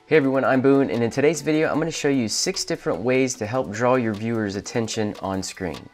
Hey everyone, I'm Boone, and in today's video, I'm going to show you 6 different ways to help draw your viewers' attention on screen.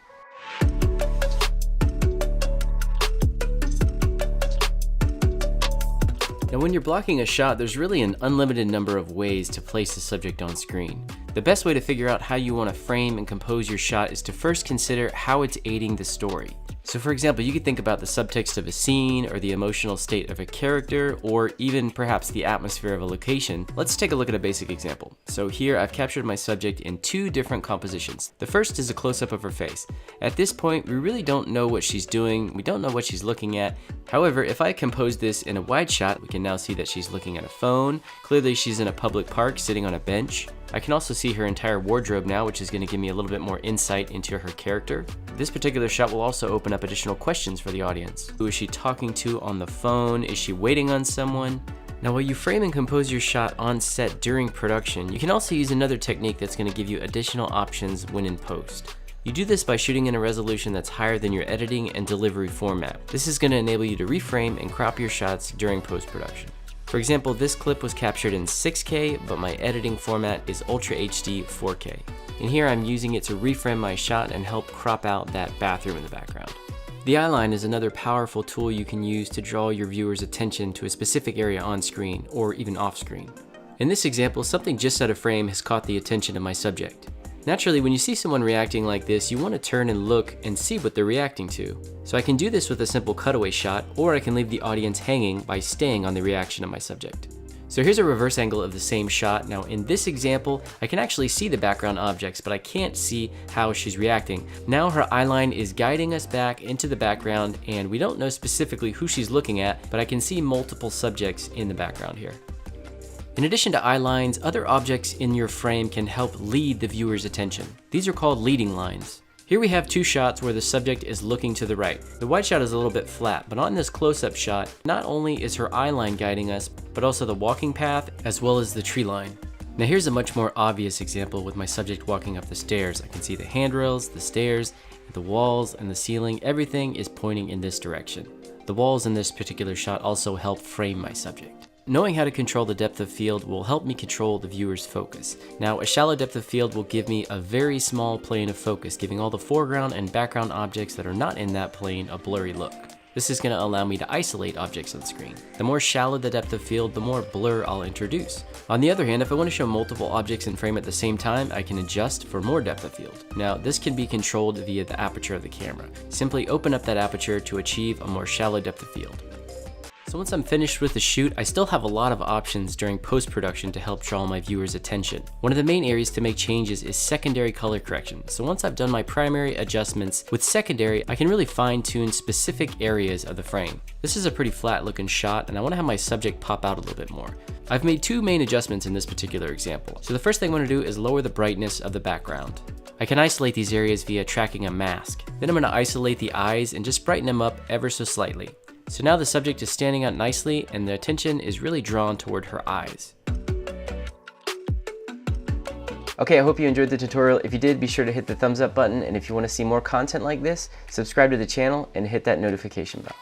Now when you're blocking a shot, there's really an unlimited number of ways to place the subject on screen. The best way to figure out how you want to frame and compose your shot is to first consider how it's aiding the story. So for example, you could think about the subtext of a scene, or the emotional state of a character, or even perhaps the atmosphere of a location. Let's take a look at a basic example. So here I've captured my subject in 2 different compositions. The first is a close-up of her face. At this point, we really don't know what she's doing, we don't know what she's looking at. However, if I compose this in a wide shot, we can now see that she's looking at a phone. Clearly she's in a public park sitting on a bench. I can also see her entire wardrobe now, which is going to give me a little bit more insight into her character. This particular shot will also open up additional questions for the audience. Who is she talking to on the phone? Is she waiting on someone? Now while you frame and compose your shot on set during production, you can also use another technique that's going to give you additional options when in post. You do this by shooting in a resolution that's higher than your editing and delivery format. This is going to enable you to reframe and crop your shots during post-production. For example, this clip was captured in 6K, but my editing format is Ultra HD 4K. And here I'm using it to reframe my shot and help crop out that bathroom in the background. The eyeline is another powerful tool you can use to draw your viewers' attention to a specific area on screen or even off screen. In this example, something just out of frame has caught the attention of my subject. Naturally, when you see someone reacting like this, you want to turn and look and see what they're reacting to. So I can do this with a simple cutaway shot, or I can leave the audience hanging by staying on the reaction of my subject. So here's a reverse angle of the same shot. Now in this example, I can actually see the background objects, but I can't see how she's reacting. Now her eyeline is guiding us back into the background, and we don't know specifically who she's looking at, but I can see multiple subjects in the background here. In addition to eye lines, other objects in your frame can help lead the viewer's attention. These are called leading lines. Here we have 2 shots where the subject is looking to the right. The wide shot is a little bit flat, but on this close-up shot, not only is her eye line guiding us, but also the walking path as well as the tree line. Now here's a much more obvious example with my subject walking up the stairs. I can see the handrails, the stairs, the walls, and the ceiling. Everything is pointing in this direction. The walls in this particular shot also help frame my subject. Knowing how to control the depth of field will help me control the viewer's focus. Now, a shallow depth of field will give me a very small plane of focus, giving all the foreground and background objects that are not in that plane a blurry look. This is going to allow me to isolate objects on screen. The more shallow the depth of field, the more blur I'll introduce. On the other hand, if I want to show multiple objects in frame at the same time, I can adjust for more depth of field. Now, this can be controlled via the aperture of the camera. Simply open up that aperture to achieve a more shallow depth of field. So once I'm finished with the shoot, I still have a lot of options during post-production to help draw my viewers' attention. One of the main areas to make changes is secondary color correction. So once I've done my primary adjustments, with secondary, I can really fine-tune specific areas of the frame. This is a pretty flat looking shot, and I want to have my subject pop out a little bit more. I've made 2 main adjustments in this particular example. So the first thing I want to do is lower the brightness of the background. I can isolate these areas via tracking a mask. Then I'm going to isolate the eyes and just brighten them up ever so slightly. So now the subject is standing out nicely and the attention is really drawn toward her eyes. Okay, I hope you enjoyed the tutorial. If you did, be sure to hit the thumbs up button, and if you want to see more content like this, subscribe to the channel and hit that notification bell.